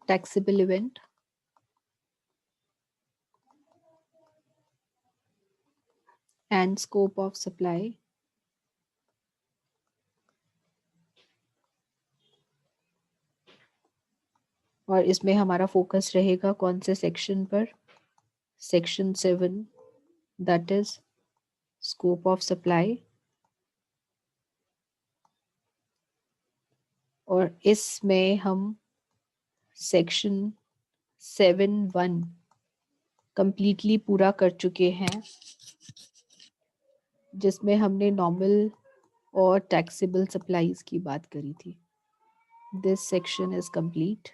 taxable event, and scope of supply. और इसमें हमारा फोकस रहेगा कौन से सेक्शन पर? Section 7, that is scope of supply. और इसमें हम सेक्शन 7(1) कंप्लीटली पूरा कर चुके हैं, जिसमें हमने नॉर्मल और टैक्सेबल सप्लाईज की बात करी थी। This section is complete.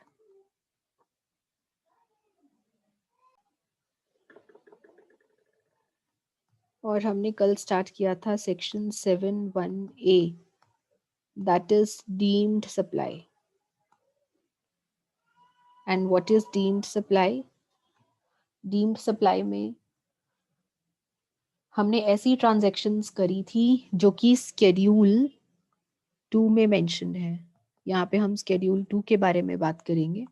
और हमने कल स्टार्ट किया था section 7(1)(a), that is deemed supply. And what is deemed supply? Deemed supply में हमने ऐसी ट्रांजैक्शंस करी थी जो कि स्केड्यूल 2 में मेंशन है। यहाँ पे हम स्केड्यूल 2 के बारे में बात करेंगे,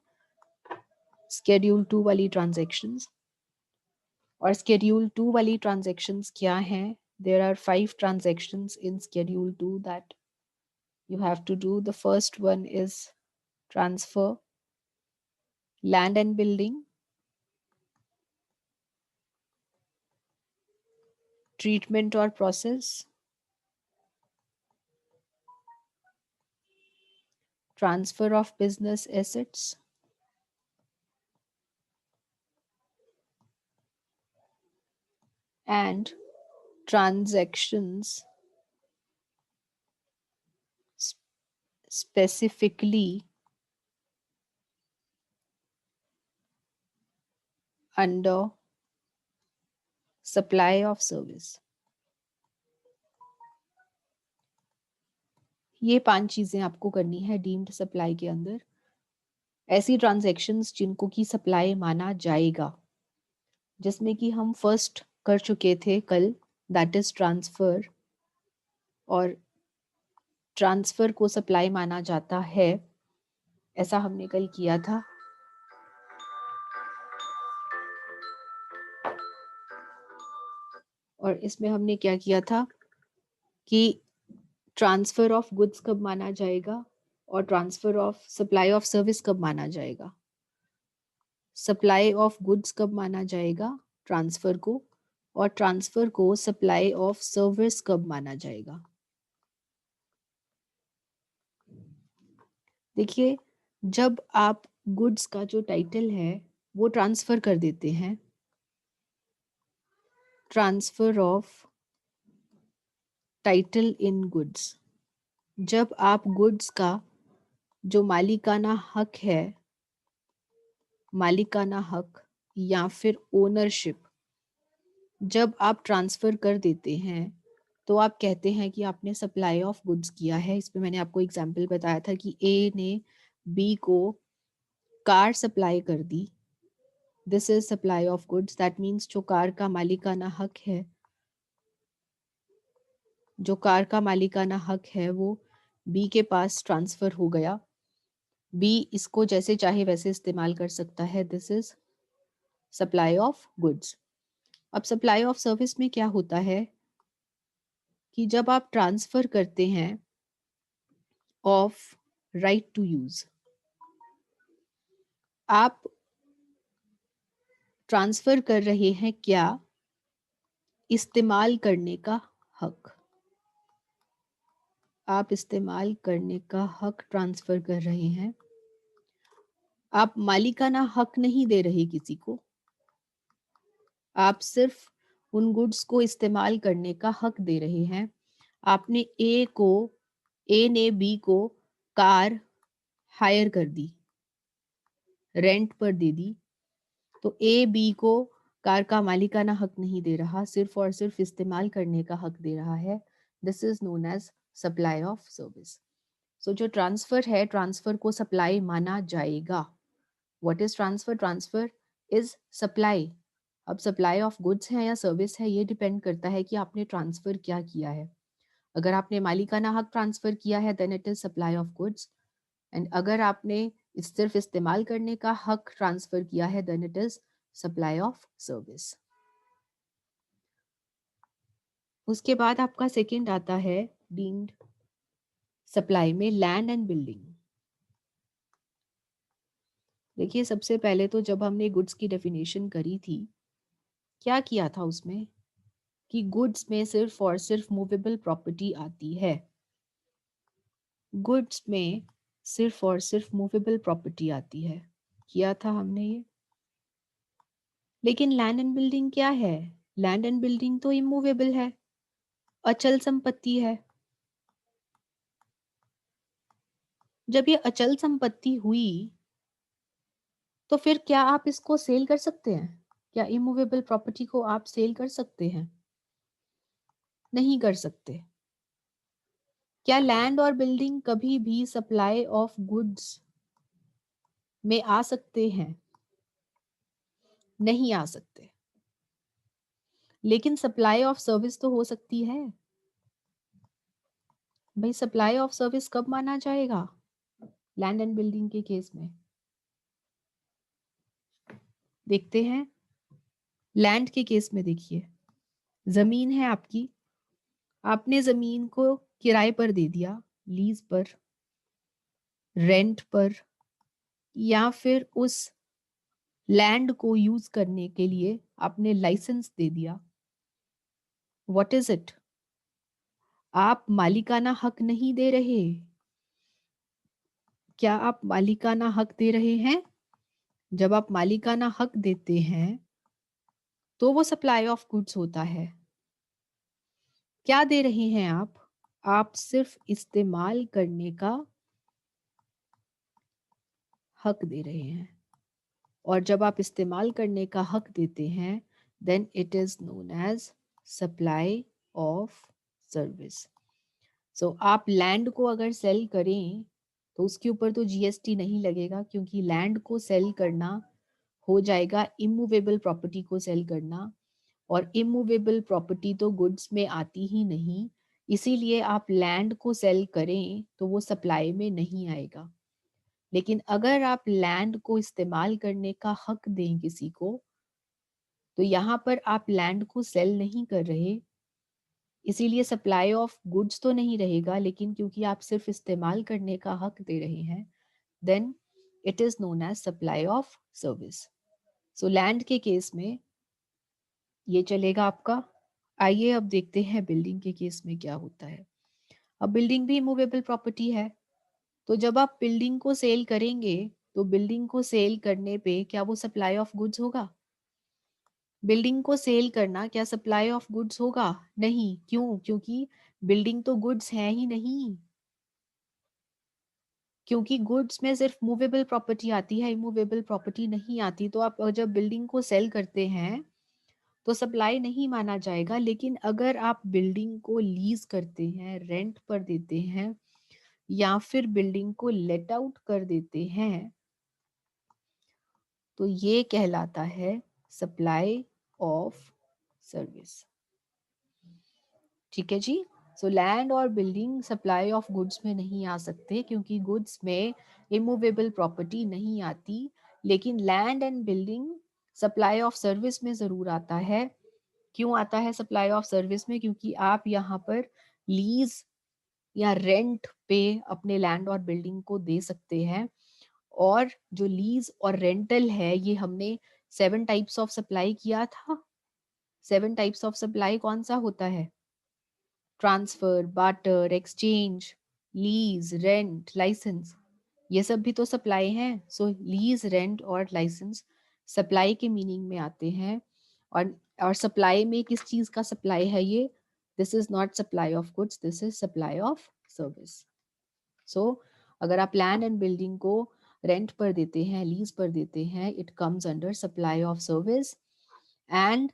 स्केड्यूल 2 वाली ट्रांजैक्शंस। और स्केड्यूल 2 वाली ट्रांजैक्शंस क्या हैं? There are 5 transactions in schedule 2 that you have to do. The first one is transfer, land and building, treatment or process, transfer of business assets, and transactions specifically under supply of service. ये 5 चीजें आपको करनी है deemed supply के अंदर। ऐसी transactions जिनको की सप्लाई माना जाएगा, जिसमें कि हम फर्स्ट कर चुके थे कल, दैट इज ट्रांसफर। और ट्रांसफर को सप्लाई माना जाता है, ऐसा हमने कल किया था। और इसमें हमने क्या किया था कि ट्रांसफर ऑफ गुड्स कब माना जाएगा और transfer of supply of service कब माना जाएगा। सप्लाई ऑफ गुड्स कब माना जाएगा? ट्रांसफर को। और ट्रांसफर को सप्लाई ऑफ सर्विस कब माना जाएगा? देखिए, जब आप गुड्स का जो टाइटल है वो ट्रांसफर कर देते हैं, transfer of title in goods, जब आप गुड्स का जो मालिकाना हक है, मालिकाना हक या फिर ओनरशिप, जब आप ट्रांसफर कर देते हैं तो आप कहते हैं कि आपने सप्लाई ऑफ गुड्स किया है। इसमें मैंने आपको एग्जांपल बताया था कि ए ने बी को कार सप्लाई कर दी, this is supply of goods. That means जो कार का मालिकाना हक है, जो कार का मालिकाना हक है वो बी के पास ट्रांसफर हो गया। बी इसको जैसे चाहे वैसे इस्तेमाल कर सकता है, this is supply of goods. अब सप्लाई ऑफ सर्विस में क्या होता है कि जब आप ट्रांसफर करते हैं ऑफ राइट टू यूज, आप ट्रांसफर कर रहे हैं क्या? इस्तेमाल करने का हक। आप इस्तेमाल करने का हक ट्रांसफर कर रहे हैं। आप मालिकाना हक नहीं दे रहे किसी को, आप सिर्फ उन गुड्स को इस्तेमाल करने का हक दे रहे हैं। आपने ए ने बी को कार हायर कर दी, रेंट पर दे दी, तो ए बी को कार का मालिकाना हक नहीं दे रहा, सिर्फ और सिर्फ इस्तेमाल करने का हक दे रहा है। This is known as supply of service. So जो ट्रांसफर है, ट्रांसफर को सप्लाई माना जाएगा। What is transfer? Transfer is supply. अब सप्लाई ऑफ गुड्स है या सर्विस है, ये डिपेंड करता है कि आपने ट्रांसफर क्या किया है। अगर आपने मालिकाना हक ट्रांसफर किया है then it is supply of goods. And अगर आपने सिर्फ इस्तेमाल करने का हक ट्रांसफर किया है, then it is supply of service. उसके बाद आपका सेकंड आता है डीम्ड सप्लाई में लैंड एंड बिल्डिंग। देखिए, सबसे पहले तो जब हमने गुड्स की डेफिनेशन करी थी, क्या किया था उसमें कि गुड्स में सिर्फ और सिर्फ मूवेबल प्रॉपर्टी आती है। गुड्स में सिर्फ और सिर्फ मूवेबल प्रॉपर्टी आती है, किया था हमने ये। लेकिन लैंड एंड बिल्डिंग क्या है? लैंड एंड बिल्डिंग तो इमूवेबल है, अचल संपत्ति है। जब ये अचल संपत्ति हुई तो फिर क्या आप इसको सेल कर सकते हैं? क्या इमूवेबल प्रॉपर्टी को आप सेल कर सकते हैं? नहीं कर सकते। क्या लैंड और बिल्डिंग कभी भी सप्लाई ऑफ गुड्स में आ सकते हैं? नहीं आ सकते। लेकिन सप्लाई ऑफ सर्विस तो हो सकती है। भाई, सप्लाई ऑफ सर्विस कब माना जाएगा लैंड एंड बिल्डिंग के केस में? देखते हैं। लैंड के केस में देखिए, जमीन है आपकी, आपने जमीन को किराए पर दे दिया, लीज पर, रेंट पर, या फिर उस लैंड को यूज करने के लिए आपने लाइसेंस दे दिया। What is it? आप मालिकाना हक नहीं दे रहे। क्या आप मालिकाना हक दे रहे हैं? जब आप मालिकाना हक देते हैं तो वो सप्लाई ऑफ गुड्स होता है। क्या दे रहे हैं आप? आप सिर्फ इस्तेमाल करने का हक दे रहे हैं। और जब आप इस्तेमाल करने का हक देते हैं, then it is known as supply of service. सो आप लैंड को अगर सेल करें तो उसके ऊपर तो जीएसटी नहीं लगेगा, क्योंकि लैंड को सेल करना हो जाएगा इमूवेबल प्रॉपर्टी को सेल करना, और इमूवेबल प्रॉपर्टी तो गुड्स में आती ही नहीं। इसीलिए आप लैंड को सेल करें तो वो सप्लाई में नहीं आएगा। लेकिन अगर आप लैंड को इस्तेमाल करने का हक दें किसी को, तो यहाँ पर आप लैंड को सेल नहीं कर रहे, इसीलिए सप्लाई ऑफ गुड्स तो नहीं रहेगा। लेकिन क्योंकि आप सिर्फ इस्तेमाल करने का हक दे रहे हैं, then it is known as supply of service. So land के केस में ये चलेगा आपका। आइए अब देखते हैं बिल्डिंग के केस में क्या होता है। अब बिल्डिंग भी मूवेबल प्रॉपर्टी है, तो जब आप बिल्डिंग को सेल करेंगे तो बिल्डिंग को सेल करने पे क्या वो सप्लाई ऑफ गुड्स होगा? बिल्डिंग को सेल करना क्या सप्लाई ऑफ गुड्स होगा? नहीं। क्यों? क्योंकि बिल्डिंग तो गुड्स है ही नहीं। क्योंकि गुड्स में सिर्फ मूवेबल प्रॉपर्टी आती है, इमूवेबल प्रॉपर्टी नहीं आती। तो आप जब बिल्डिंग को सेल करते हैं तो सप्लाई नहीं माना जाएगा। लेकिन अगर आप बिल्डिंग को लीज करते हैं, रेंट पर देते हैं, या फिर बिल्डिंग को लेट आउट कर देते हैं, तो ये कहलाता है सप्लाई ऑफ सर्विस। ठीक है जी। सो लैंड और बिल्डिंग सप्लाई ऑफ गुड्स में नहीं आ सकते, क्योंकि गुड्स में इमूवेबल प्रॉपर्टी नहीं आती। लेकिन land and building supply of service में जरूर आता है। क्यों आता है सप्लाई ऑफ सर्विस में? क्योंकि आप यहाँ पर लीज या रेंट पे अपने लैंड और बिल्डिंग को दे सकते हैं। और जो लीज और रेंटल है, ये हमने 7 टाइप्स ऑफ सप्लाई किया था। 7 टाइप्स ऑफ सप्लाई कौन सा होता है? Transfer, barter, exchange, lease, rent, licence. ये सब भी तो सप्लाई हैं। सो लीज, रेंट और लाइसेंस सप्लाई के मीनिंग में आते हैं। और सप्लाई में किस चीज का सप्लाई है ये? This is not supply of goods, this is supply of service. So अगर आप लैंड एंड बिल्डिंग को रेंट पर देते हैं, लीज पर देते हैं, it comes under supply of service. And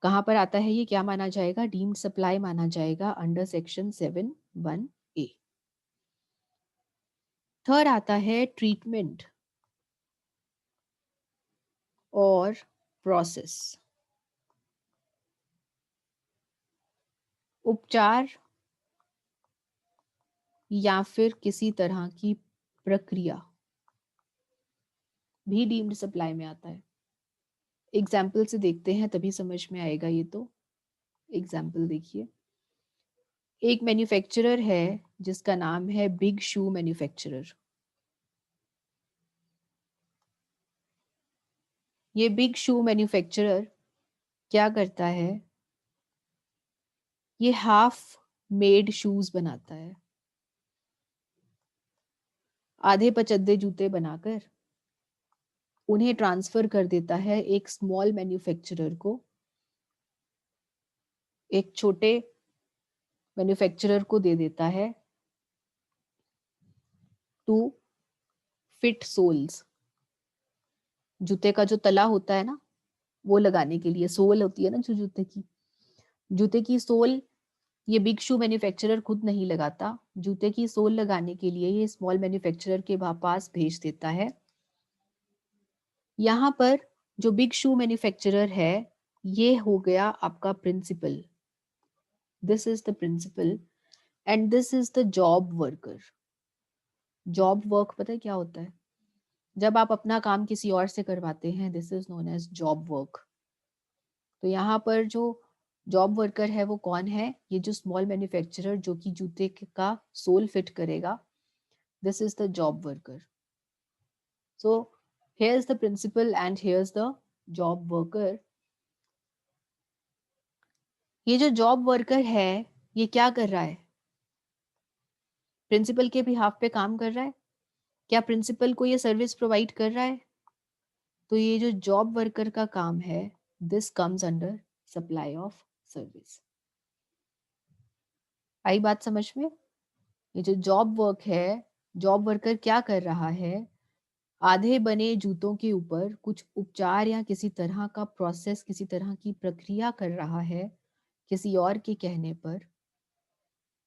कहाँ पर आता है ये? क्या माना जाएगा? डीम्ड सप्लाई माना जाएगा अंडर सेक्शन 7(1)(a). थर्ड आता है ट्रीटमेंट और प्रोसेस। उपचार या फिर किसी तरह की प्रक्रिया। भी डीम्ड सप्लाई में आता है। एग्जाम्पल से देखते हैं तभी समझ में आएगा ये तो। एग्जाम्पल देखिए, एक मैन्युफैक्चरर है जिसका नाम है बिग शू मैन्युफैक्चरर। ये बिग शू मैन्युफैक्चरर क्या करता है, ये हाफ मेड शूज बनाता है, आधे पचद्दे जूते बनाकर उन्हें ट्रांसफर कर देता है एक स्मॉल मैन्युफैक्चरर को, एक छोटे मैन्युफैक्चरर को दे देता है टू फिट सोल्स। जूते का जो तला होता है ना, वो लगाने के लिए, सोल होती है ना जो जूते की सोल ये बिग शू मैन्युफैक्चरर खुद नहीं लगाता। जूते की सोल लगाने के लिए ये स्मॉल मैन्युफैक्चरर के पास भेज देता है। यहाँ पर जो बिग शू मैन्युफैक्चरर है, ये हो गया आपका principal. This is the principal and this is the job worker. Job work पता है क्या होता है? जब आप अपना काम किसी और से करवाते हैं, this is known as job work. तो यहाँ पर जो जॉब वर्कर है वो कौन है? ये जो स्मॉल मैन्युफैक्चरर जो कि जूते का सोल फिट करेगा, this is the job worker. So here is the principal and here is the job worker. ये जो जॉब वर्कर है ये क्या कर रहा है? प्रिंसिपल के बिहाफ पे काम कर रहा है। क्या प्रिंसिपल को ये सर्विस प्रोवाइड कर रहा है? तो ये जो जॉब वर्कर का काम है, this comes under supply of service. आई बात समझ में? ये जो जॉब वर्क है, जॉब वर्कर क्या कर रहा है? आधे बने जूतों के ऊपर कुछ उपचार या किसी तरह का प्रोसेस, किसी तरह की प्रक्रिया कर रहा है किसी और के कहने पर,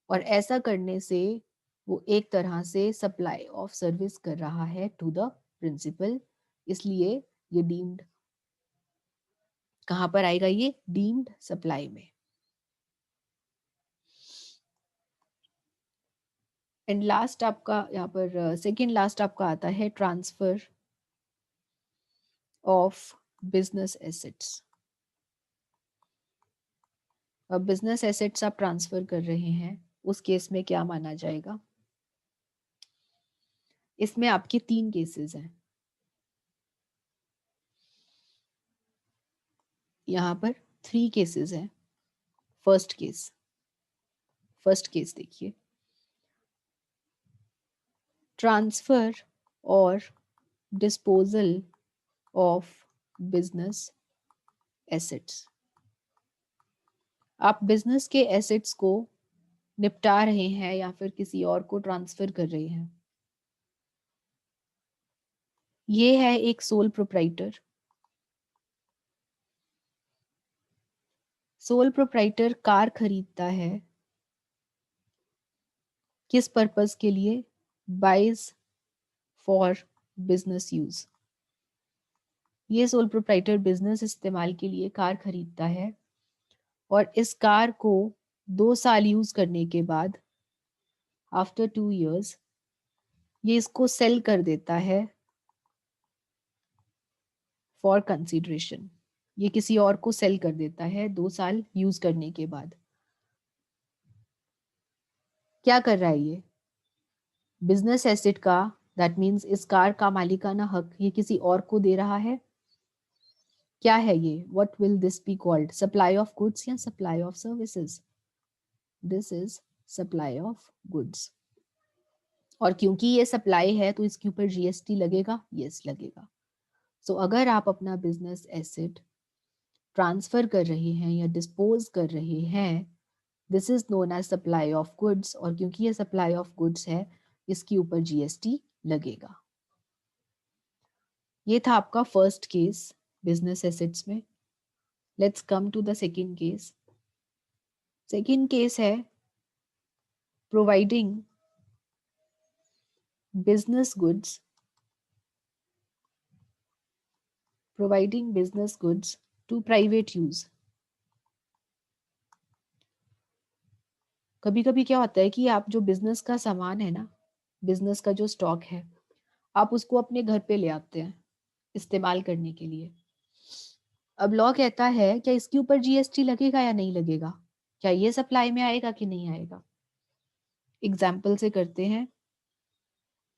और ऐसा करने से वो एक तरह से सप्लाई ऑफ सर्विस कर रहा है टू द प्रिंसिपल। इसलिए ये डीम्ड कहाँ पर आएगा? ये डीम्ड सप्लाई में। एंड लास्ट आपका यहाँ पर सेकेंड लास्ट आपका आता है ट्रांसफर ऑफ बिजनेस एसेट्स। अब बिजनेस एसेट्स आप ट्रांसफर कर रहे हैं, उस केस में क्या माना जाएगा? इसमें आपके 3 केसेस हैं। यहाँ पर 3 केसेस हैं। फर्स्ट केस देखिए, ट्रांसफर और डिस्पोजल ऑफ बिजनेस एसेट्स। आप बिजनेस के एसेट्स को निपटा रहे हैं या फिर किसी और को ट्रांसफर कर रहे हैं। ये है एक sole proprietor. Sole proprietor car खरीदता है, किस पर्पस के लिए? Buys for business use. ये सोल प्रोप्राइटर बिजनेस इस्तेमाल के लिए कार खरीदता है और इस कार को 2 साल यूज करने के बाद, आफ्टर 2 years, ये इसको सेल कर देता है फॉर कंसिडरेशन। ये किसी और को सेल कर देता है 2 साल यूज करने के बाद। क्या कर रहा है ये? बिजनेस एसेट का, दैट मीन्स इस कार का मालिकाना हक ये किसी और को दे रहा है। क्या है ये? What will this be called? Supply of goods या supply of services? This is supply of goods. और क्योंकि ये सप्लाई है तो इसके ऊपर जीएसटी लगेगा। यस, लगेगा। सो अगर आप अपना बिजनेस एसेट ट्रांसफर कर रहे हैं या डिस्पोज कर रहे हैं, this is known as supply of goods, और क्योंकि ये सप्लाई ऑफ गुड्स है इसके ऊपर जीएसटी लगेगा। ये था आपका फर्स्ट केस बिजनेस एसेट्स में। Let's come to the second case. Second case है providing business goods, to private use. कभी कभी क्या होता है कि आप जो बिजनेस का सामान है ना, बिजनेस का जो स्टॉक है, आप उसको अपने घर पे ले आते हैं इस्तेमाल करने के लिए। अब लॉ कहता है क्या इसके ऊपर जीएसटी लगेगा या नहीं लगेगा, क्या ये सप्लाई में आएगा कि नहीं आएगा। एग्जाम्पल से करते हैं।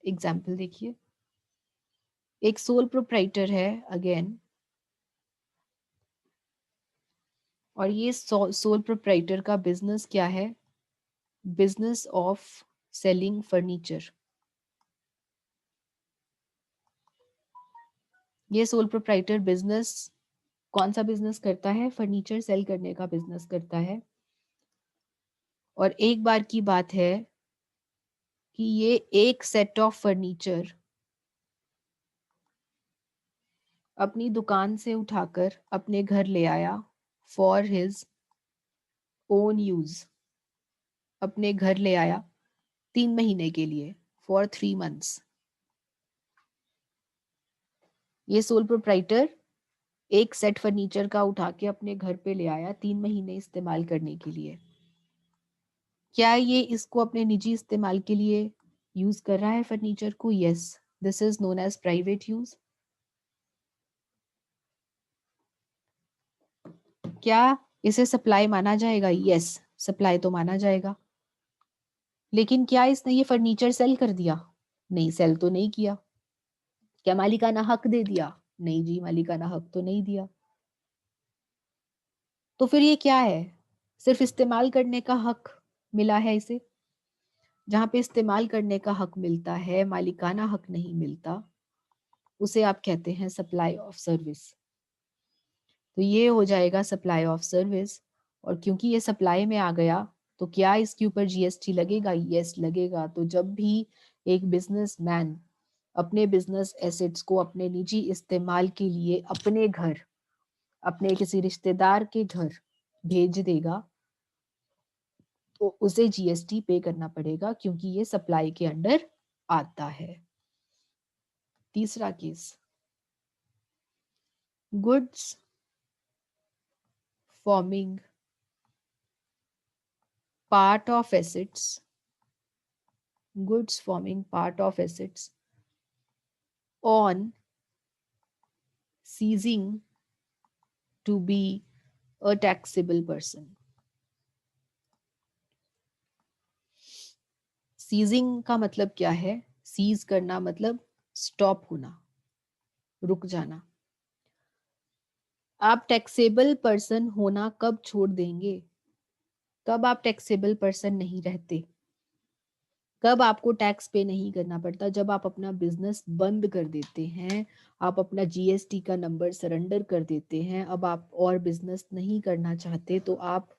एग्जाम्पल देखिए, एक सोल प्रोप्राइटर है अगेन, और ये सोल प्रोप्राइटर का बिजनेस क्या है, बिजनेस ऑफ सेलिंग फर्नीचर। ये सोल प्रोप्राइटर बिजनेस कौन सा बिजनेस करता है, फर्नीचर सेल करने का बिजनेस करता है। और एक बार की बात है कि ये एक सेट ऑफ फर्नीचर अपनी दुकान से उठाकर अपने घर ले आया फॉर हिज ओन यूज, अपने घर ले आया 3 महीने के लिए, फॉर 3 months। ये सोल प्रोप्राइटर एक सेट फर्नीचर का उठा के अपने घर पे ले आया 3 महीने इस्तेमाल करने के लिए। क्या ये इसको अपने निजी इस्तेमाल के लिए यूज कर रहा है फर्नीचर को? Yes, this is known as private use. क्या इसे सप्लाई माना जाएगा? यस, सप्लाई तो माना जाएगा। लेकिन क्या इसने ये फर्नीचर सेल कर दिया? नहीं, सेल तो नहीं किया। क्या मालिकाना हक दे दिया? नहीं जी, मालिकाना हक तो नहीं दिया। तो फिर ये क्या है? सिर्फ इस्तेमाल करने का हक मिला है इसे। जहां पे इस्तेमाल करने का हक मिलता है, मालिकाना हक नहीं मिलता, उसे आप कहते हैं सप्लाई ऑफ सर्विस। तो ये हो जाएगा सप्लाई ऑफ सर्विस। और क्योंकि ये सप्लाई में आ गया, तो क्या इसके ऊपर जीएसटी लगेगा? यस, लगेगा। तो जब भी एक बिजनेसमैन अपने बिजनेस एसेट्स को अपने निजी इस्तेमाल के लिए अपने घर, अपने किसी रिश्तेदार के घर भेज देगा, तो उसे जीएसटी पे करना पड़ेगा, क्योंकि ये सप्लाई के अंडर आता है। तीसरा case, goods forming part of assets, goods forming part of assets on ceasing to be a taxable person। Ceasing का मतलब क्या है? सीज करना मतलब स्टॉप होना, रुक जाना। आप टैक्सेबल पर्सन होना कब छोड़ देंगे? कब आप टैक्सेबल पर्सन नहीं रहते? कब आपको टैक्स पे नहीं करना पड़ता? जब आप अपना बिजनेस बंद कर देते हैं, आप अपना जीएसटी का नंबर सरेंडर कर देते हैं, अब आप और बिजनेस नहीं करना चाहते, तो आप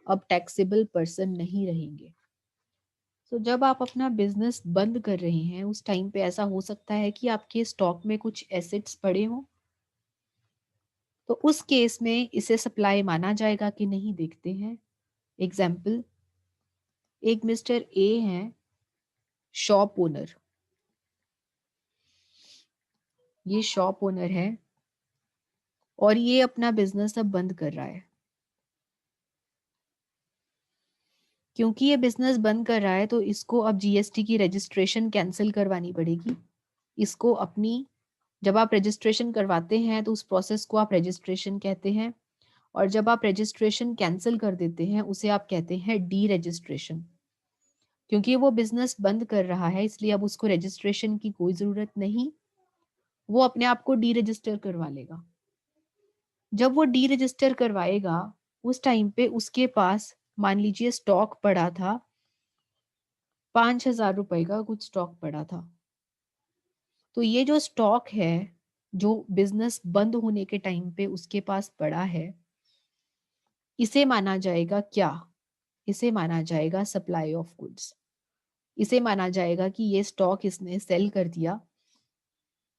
अब टैक्सेबल पर्सन नहीं रहेंगे। तो जब आप अपना बिजनेस बंद कर रहे हैं, उस टाइम पे ऐसा हो सकता है कि आपके स्टॉक में कुछ एसेट्स पड़े हों, तो उस केस में इसे सप्लाई माना जाएगा कि नहीं, देखते हैं। एग्जाम्पल, एक मिस्टर ए हैं, शॉप ओनर। ये शॉप ओनर है और ये अपना बिजनेस अब बंद कर रहा है। क्योंकि ये बिजनेस बंद कर रहा है, तो इसको अब जीएसटी की रजिस्ट्रेशन कैंसिल करवानी पड़ेगी। इसको अपनी, जब आप रजिस्ट्रेशन करवाते हैं तो उस प्रोसेस को आप रजिस्ट्रेशन कहते हैं, और जब आप रजिस्ट्रेशन कैंसिल कर देते हैं उसे आप कहते हैं डी रजिस्ट्रेशन। क्योंकि वो बिजनेस बंद कर रहा है, इसलिए अब उसको रजिस्ट्रेशन की कोई जरूरत नहीं, वो अपने आप को डी रजिस्टर करवा लेगा। जब वो डी रजिस्टर करवाएगा, उस टाइम पे उसके पास मान लीजिए स्टॉक पड़ा था 5,000 रुपए का, कुछ स्टॉक पड़ा था। तो ये जो स्टॉक है, जो बिजनेस बंद होने के टाइम पे उसके पास पड़ा है, इसे माना जाएगा क्या? इसे माना जाएगा सप्लाई ऑफ गुड्स। इसे माना जाएगा कि ये स्टॉक इसने सेल कर दिया,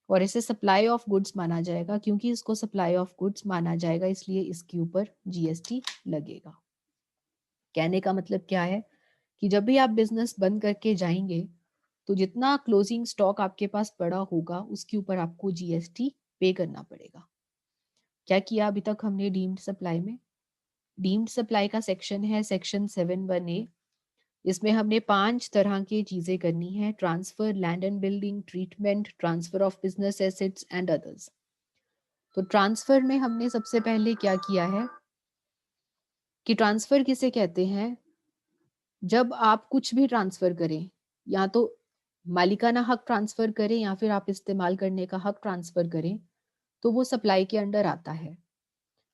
और इसे सप्लाई ऑफ गुड्स माना जाएगा। क्योंकि इसको सप्लाई ऑफ गुड्स माना जाएगा, इसलिए इसके ऊपर जीएसटी लगेगा। कहने का मतलब क्या है कि जब भी आप बिजनेस बंद करके जाएंगे, तो जितना क्लोजिंग स्टॉक आपके पास पड़ा होगा, उसके ऊपर आपको जीएसटी पे करना पड़ेगा। क्या किया अभी तक हमने डीम्ड सप्लाई में? डीम्ड सप्लाई का सेक्शन है सेक्शन 7(1)(a). इसमें हमने 5 तरह की चीजें करनी है: transfer, land and building, treatment, transfer of business assets and others. तो ट्रांसफर में हमने सबसे पहले क्या किया है कि ट्रांसफर किसे कहते हैं, जब आप कुछ भी ट्रांसफर करें, या तो मालिकाना हक ट्रांसफर करें या फिर आप इस्तेमाल करने का हक ट्रांसफर करें, तो वो सप्लाई के अंडर आता है।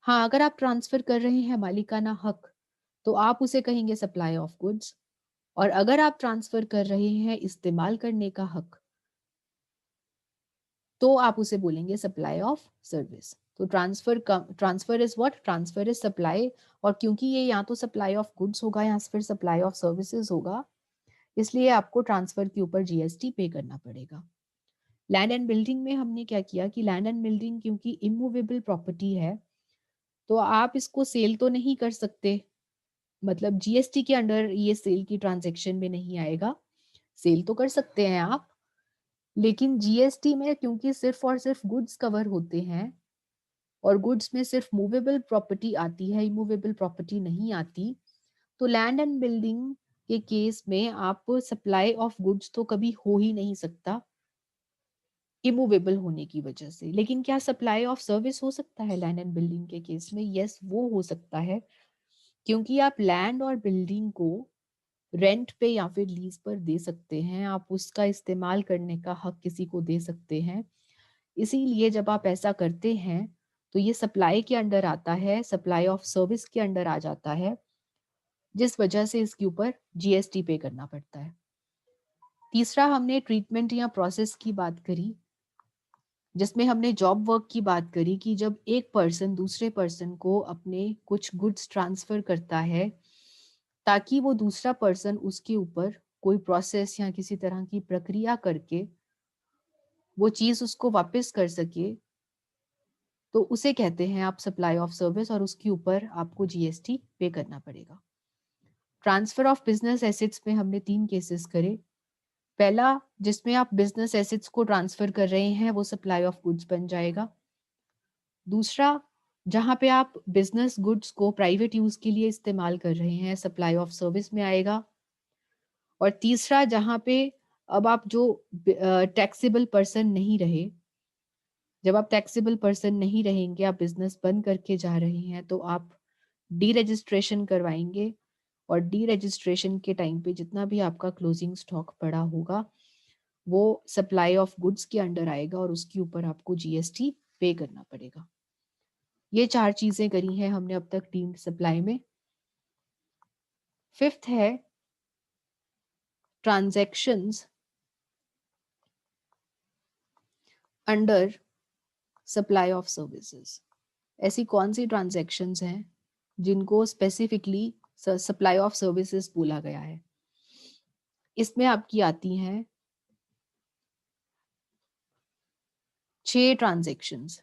हाँ, अगर आप ट्रांसफर कर रहे हैं मालिकाना हक, तो आप उसे कहेंगे सप्लाई ऑफ गुड्स। और अगर आप ट्रांसफर कर रहे हैं इस्तेमाल करने का हक, तो आप उसे बोलेंगे सप्लाई ऑफ सर्विस। तो transfer is what, transfer is supply. और क्योंकि ये या तो सप्लाई ऑफ गुड्स होगा या फिर सप्लाई ऑफ सर्विसेज होगा, इसलिए आपको ट्रांसफर के ऊपर जीएसटी पे करना पड़ेगा। लैंड एंड बिल्डिंग में हमने क्या किया कि लैंड एंड बिल्डिंग क्योंकि इमूवेबल प्रॉपर्टी है, तो आप इसको सेल तो नहीं कर सकते, मतलब जीएसटी के अंडर ये सेल की ट्रांजैक्शन में नहीं आएगा। सेल तो कर सकते हैं आप, लेकिन जीएसटी में क्योंकि सिर्फ और सिर्फ गुड्स कवर होते हैं और गुड्स में सिर्फ मूवेबल प्रॉपर्टी आती है, इमूवेबल प्रॉपर्टी नहीं आती, तो लैंड एंड बिल्डिंग के केस में आप सप्लाई ऑफ गुड्स तो कभी हो ही नहीं सकता इमूवेबल होने की वजह से। लेकिन क्या सप्लाई ऑफ सर्विस हो सकता है लैंड एंड बिल्डिंग के केस में? यस, वो हो सकता है, क्योंकि आप लैंड और बिल्डिंग को रेंट पे या फिर लीज पर दे सकते हैं, आप उसका इस्तेमाल करने का हक किसी को दे सकते हैं। इसीलिए जब आप ऐसा करते हैं तो ये सप्लाई के अंडर आता है, सप्लाई ऑफ सर्विस के अंडर आ जाता है, जिस वजह से इसके ऊपर जीएसटी पे करना पड़ता है। तीसरा, हमने ट्रीटमेंट या प्रोसेस की बात करी, जिसमें हमने जॉब वर्क की बात करी कि जब एक पर्सन दूसरे पर्सन को अपने कुछ गुड्स ट्रांसफर करता है, ताकि वो दूसरा पर्सन उसके ऊपर कोई प्रोसेस या किसी तरह की प्रक्रिया करके वो चीज उसको वापस कर सके, तो उसे कहते हैं आप सप्लाई ऑफ सर्विस, और उसके ऊपर आपको जीएसटी पे करना पड़ेगा। ट्रांसफर ऑफ बिजनेस एसेट्स में हमने 3 केसेस करे। पहला, जिसमें आप बिजनेस एसेट्स को ट्रांसफर कर रहे हैं, वो सप्लाई ऑफ गुड्स बन जाएगा। दूसरा, जहां पे आप बिजनेस गुड्स को प्राइवेट यूज के लिए इस्तेमाल कर रहे हैं, सप्लाई ऑफ सर्विस में आएगा। और तीसरा, जहां पे अब आप जो टैक्सेबल पर्सन नहीं रहे, जब आप टैक्सेबल पर्सन नहीं रहेंगे, आप बिजनेस बंद करके जा रहे हैं, तो आप डी रजिस्ट्रेशन करवाएंगे। और डी रजिस्ट्रेशन के टाइम पे जितना भी आपका क्लोजिंग स्टॉक पड़ा होगा, वो सप्लाई ऑफ गुड्स के अंडर आएगा और उसके ऊपर आपको जीएसटी पे करना पड़ेगा। ये 4 चीजें करी हैं हमने अब तक डीम्ड सप्लाई में। फिफ्थ है transactions under supply of services. ऐसी कौन सी ट्रांजैक्शंस हैं जिनको स्पेसिफिकली सप्लाई ऑफ सर्विसेज बोला गया है? इसमें आपकी आती हैं 6 ट्रांजैक्शंस।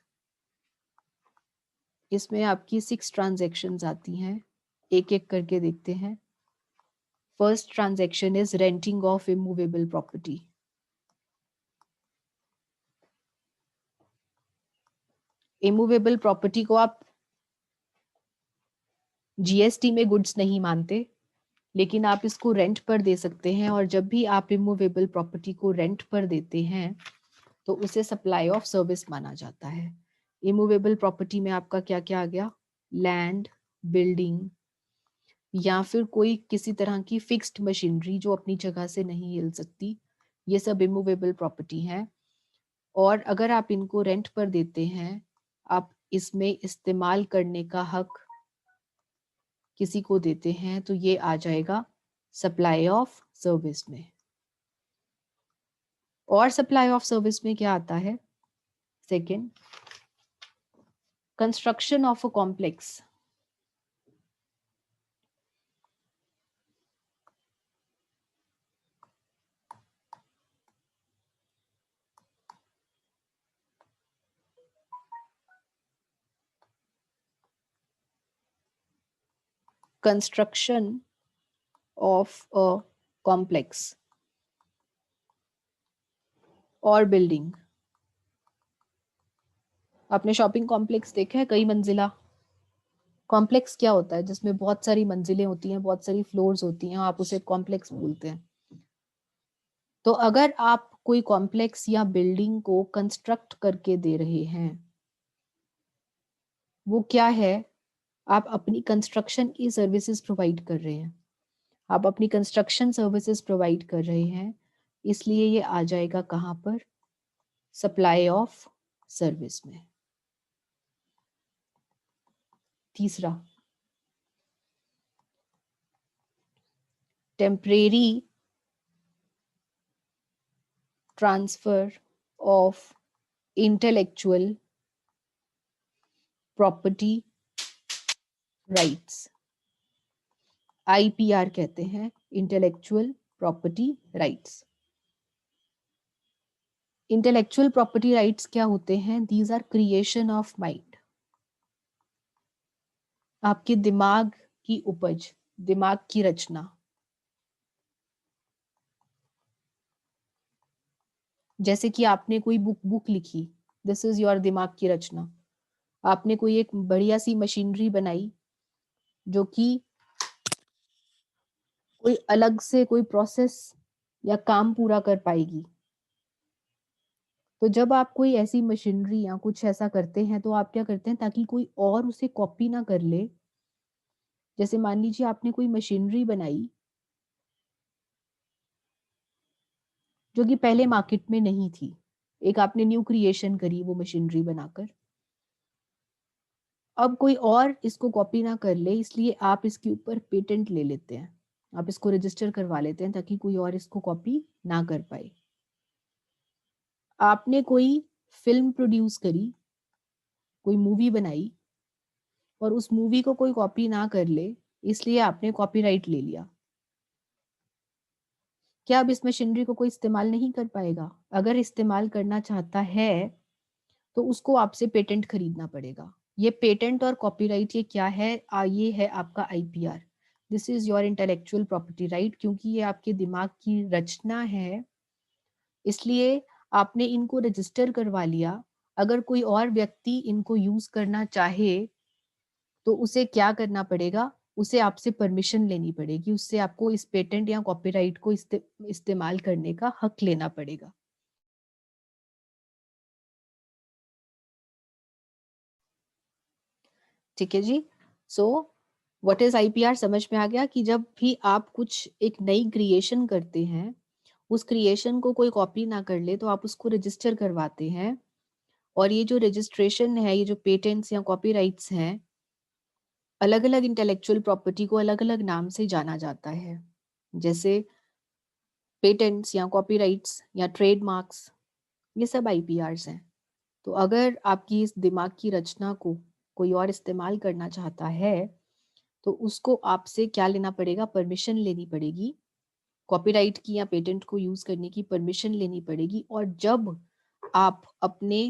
इसमें आपकी 6 ट्रांजैक्शंस आती हैं, एक एक करके देखते हैं। First transaction is renting of immovable property. Immovable property को आप जीएसटी में गुड्स नहीं मानते, लेकिन आप इसको रेंट पर दे सकते हैं, और जब भी आप इमूवेबल प्रॉपर्टी को रेंट पर देते हैं तो उसे सप्लाई ऑफ सर्विस माना जाता है। इमूवेबल प्रॉपर्टी में आपका क्या क्या आ गया? लैंड, बिल्डिंग, या फिर कोई किसी तरह की फिक्स्ड मशीनरी जो अपनी जगह से नहीं हिल सकती, ये सब इमूवेबल प्रॉपर्टी है। और अगर आप इनको रेंट पर देते हैं, आप इसमें इस्तेमाल करने का हक किसी को देते हैं, तो ये आ जाएगा सप्लाई ऑफ सर्विस में। और सप्लाई ऑफ सर्विस में क्या आता है? Second, construction of a complex. Construction of a complex और बिल्डिंग। आपने शॉपिंग कॉम्प्लेक्स देखा है, कई मंजिला? कॉम्प्लेक्स क्या होता है? जिसमें बहुत सारी मंजिलें होती हैं, बहुत सारी फ्लोर्स होती हैं, आप उसे कॉम्प्लेक्स बोलते हैं। तो अगर आप कोई कॉम्प्लेक्स या बिल्डिंग को कंस्ट्रक्ट करके दे रहे हैं, वो क्या है? आप अपनी कंस्ट्रक्शन की सर्विसेज प्रोवाइड कर रहे हैं, आप अपनी कंस्ट्रक्शन सर्विसेज प्रोवाइड कर रहे हैं, इसलिए ये आ जाएगा कहाँ पर? सप्लाई ऑफ सर्विस में। तीसरा, temporary transfer of intellectual property rights, IPR कहते हैं, intellectual property rights. Intellectual property rights क्या होते हैं? These are creation of mind, आपके दिमाग की उपज, दिमाग की रचना। जैसे कि आपने कोई बुक लिखी, दिस इज योर दिमाग की रचना। आपने कोई एक बढ़िया सी मशीनरी बनाई जो कि कोई अलग से कोई प्रोसेस या काम पूरा कर पाएगी। तो जब आप कोई ऐसी मशीनरी या कुछ ऐसा करते हैं तो आप क्या करते हैं, ताकि कोई और उसे कॉपी ना कर ले। जैसे मान लीजिए आपने कोई मशीनरी बनाई जो कि पहले मार्केट में नहीं थी, एक आपने न्यू क्रिएशन करी वो मशीनरी बनाकर। अब कोई और इसको कॉपी ना कर ले, इसलिए आप इसके ऊपर पेटेंट ले लेते हैं, आप इसको रजिस्टर करवा लेते हैं ताकि कोई और इसको कॉपी ना कर पाए। आपने कोई फिल्म प्रोड्यूस करी, कोई मूवी बनाई, और उस मूवी को कोई कॉपी ना कर ले, इसलिए आपने कॉपीराइट ले लिया। क्या अब इस मशीनरी को कोई इस्तेमाल नहीं कर पाएगा? अगर इस्तेमाल करना चाहता है तो उसको आपसे पेटेंट खरीदना पड़ेगा। ये पेटेंट और कॉपीराइट ये क्या है? ये है आपका IPR, this is your intellectual property right. क्योंकि ये आपके दिमाग की रचना है, इसलिए आपने इनको रजिस्टर करवा लिया। अगर कोई और व्यक्ति इनको यूज करना चाहे तो उसे क्या करना पड़ेगा? उसे आपसे परमिशन लेनी पड़ेगी, उससे आपको इस पेटेंट या कॉपीराइट को इस्तेमाल करने का हक लेना पड़ेगा। ठीक है जी। सो व्हाट इज आईपीआर समझ में आ गया कि जब भी आप कुछ एक नई क्रिएशन करते हैं, उस क्रिएशन को कोई कॉपी ना कर ले तो आप उसको रजिस्टर करवाते हैं। और ये जो रजिस्ट्रेशन है, ये जो पेटेंट्स या कॉपीराइट्स हैं, अलग अलग इंटेलेक्चुअल प्रॉपर्टी को अलग अलग नाम से जाना जाता है। जैसे पेटेंट्स या कॉपीराइट्स या ट्रेडमार्क्स, ये सब आईपीआर्स हैं। तो अगर आपकी इस दिमाग की रचना को कोई और इस्तेमाल करना चाहता है तो उसको आपसे क्या लेना पड़ेगा? परमिशन लेनी पड़ेगी, कॉपीराइट की या पेटेंट को यूज करने की परमिशन लेनी पड़ेगी। और जब आप अपने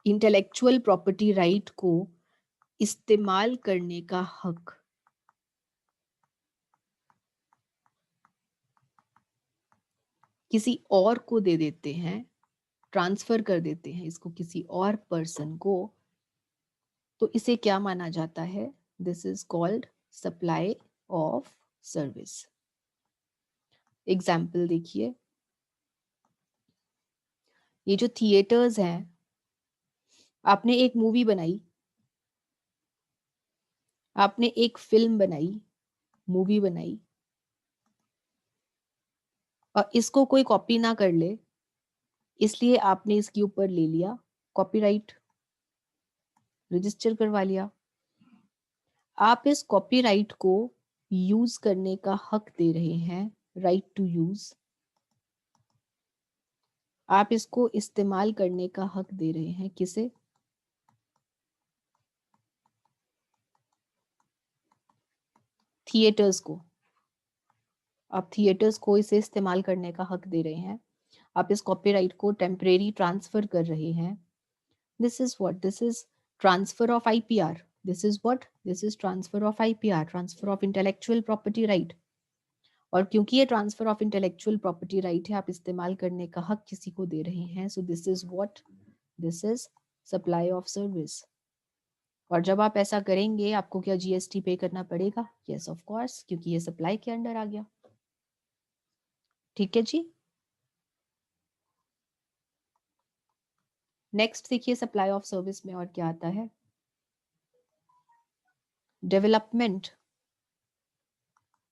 इंटेलेक्चुअल प्रॉपर्टी राइट को इस्तेमाल करने का हक किसी और को दे देते हैं, ट्रांसफर कर देते हैं इसको किसी और पर्सन को, तो इसे क्या माना जाता है? This is called supply of service. Example देखिए, ये जो थिएटर्स हैं, आपने एक मूवी बनाई, आपने एक फिल्म बनाई, मूवी बनाई, और इसको कोई कॉपी ना कर ले, इसलिए आपने इसके ऊपर ले लिया कॉपीराइट, रजिस्टर करवा लिया। आप इस कॉपीराइट को यूज करने का हक दे रहे हैं, राइट टू यूज। आप इसको इस्तेमाल करने का हक दे रहे हैं किसे? थिएटर्स को। आप थिएटर्स को इसे इस्तेमाल करने का हक दे रहे हैं। आप इस कॉपीराइट को टेम्परेरी ट्रांसफर कर रहे हैं। This is what? This is transfer of IPR. This is what? This is transfer of IPR, transfer of intellectual property right. और क्योंकि ये transfer of intellectual property right है, आप इस्तेमाल करने का हक किसी को दे रहे हैं। So this is what? This is supply of service. और जब आप ऐसा करेंगे आपको क्या जीएसटी पे करना पड़ेगा? यस ऑफ कोर्स, क्योंकि ये सप्लाई के अंडर आ गया। ठीक है जी। नेक्स्ट देखिए सप्लाई ऑफ सर्विस में और क्या आता है, डेवलपमेंट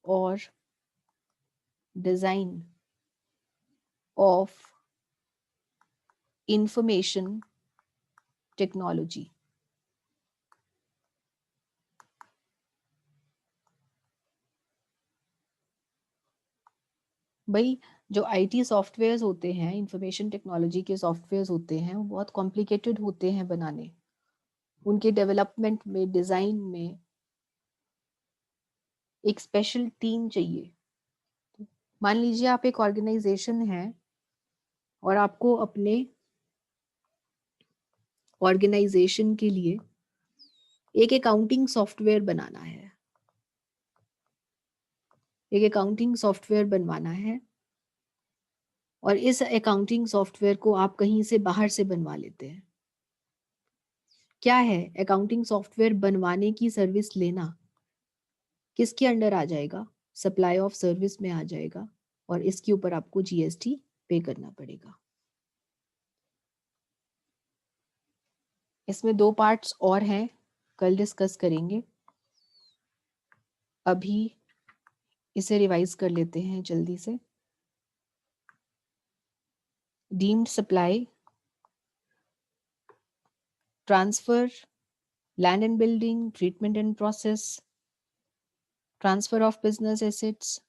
और डिजाइन ऑफ इंफॉर्मेशन टेक्नोलॉजी। भाई जो आईटी सॉफ्टवेयर्स होते हैं, इंफॉर्मेशन टेक्नोलॉजी के सॉफ्टवेयर्स होते हैं, वो बहुत कॉम्प्लिकेटेड होते हैं बनाने। उनके डेवलपमेंट में, डिजाइन में एक स्पेशल टीम चाहिए। मान लीजिए आप एक ऑर्गेनाइजेशन है और आपको अपने ऑर्गेनाइजेशन के लिए एक अकाउंटिंग सॉफ्टवेयर बनाना है, एक अकाउंटिंग सॉफ्टवेयर बनवाना है, और इस अकाउंटिंग सॉफ्टवेयर को आप कहीं से बाहर से बनवा लेते हैं। क्या है, अकाउंटिंग सॉफ्टवेयर बनवाने की सर्विस लेना किसके अंडर आ जाएगा, सप्लाई ऑफ सर्विस में आ जाएगा, और इसके ऊपर आपको जीएसटी पे करना पड़ेगा। इसमें 2 पार्ट्स और हैं, कल डिस्कस करेंगे। अभी इसे रिवाइज कर लेते हैं जल्दी से। Deemed supply, transfer, land and building, treatment and process, transfer of business assets,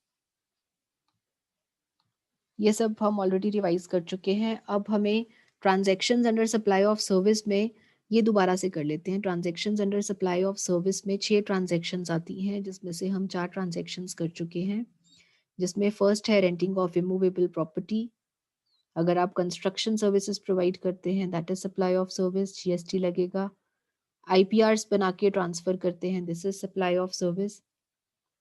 ये सब हम ऑलरेडी रिवाइज कर चुके हैं। अब हमें transactions under supply of service में ये दोबारा से कर लेते हैं। Transactions under supply of service में 6 ट्रांजैक्शंस आती हैं, जिसमें से हम 4 ट्रांजैक्शंस कर चुके हैं। जिसमें फर्स्ट है रेंटिंग ऑफ इमूवेबल प्रॉपर्टी। अगर आप कंस्ट्रक्शन सर्विसेज प्रोवाइड करते हैं, that is supply of service, GST लगेगा। आईपीआरस बना के ट्रांसफर करते हैं, this is supply of service.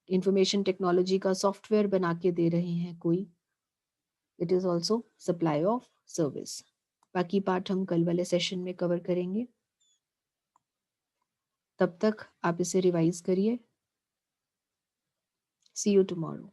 Information technology का सॉफ्टवेयर बना के दे रहे हैं कोई, it is also supply of service. बाकी पार्ट हम कल वाले सेशन में कवर करेंगे। तब तक आप इसे रिवाइज करिए। सी यू टुमारो।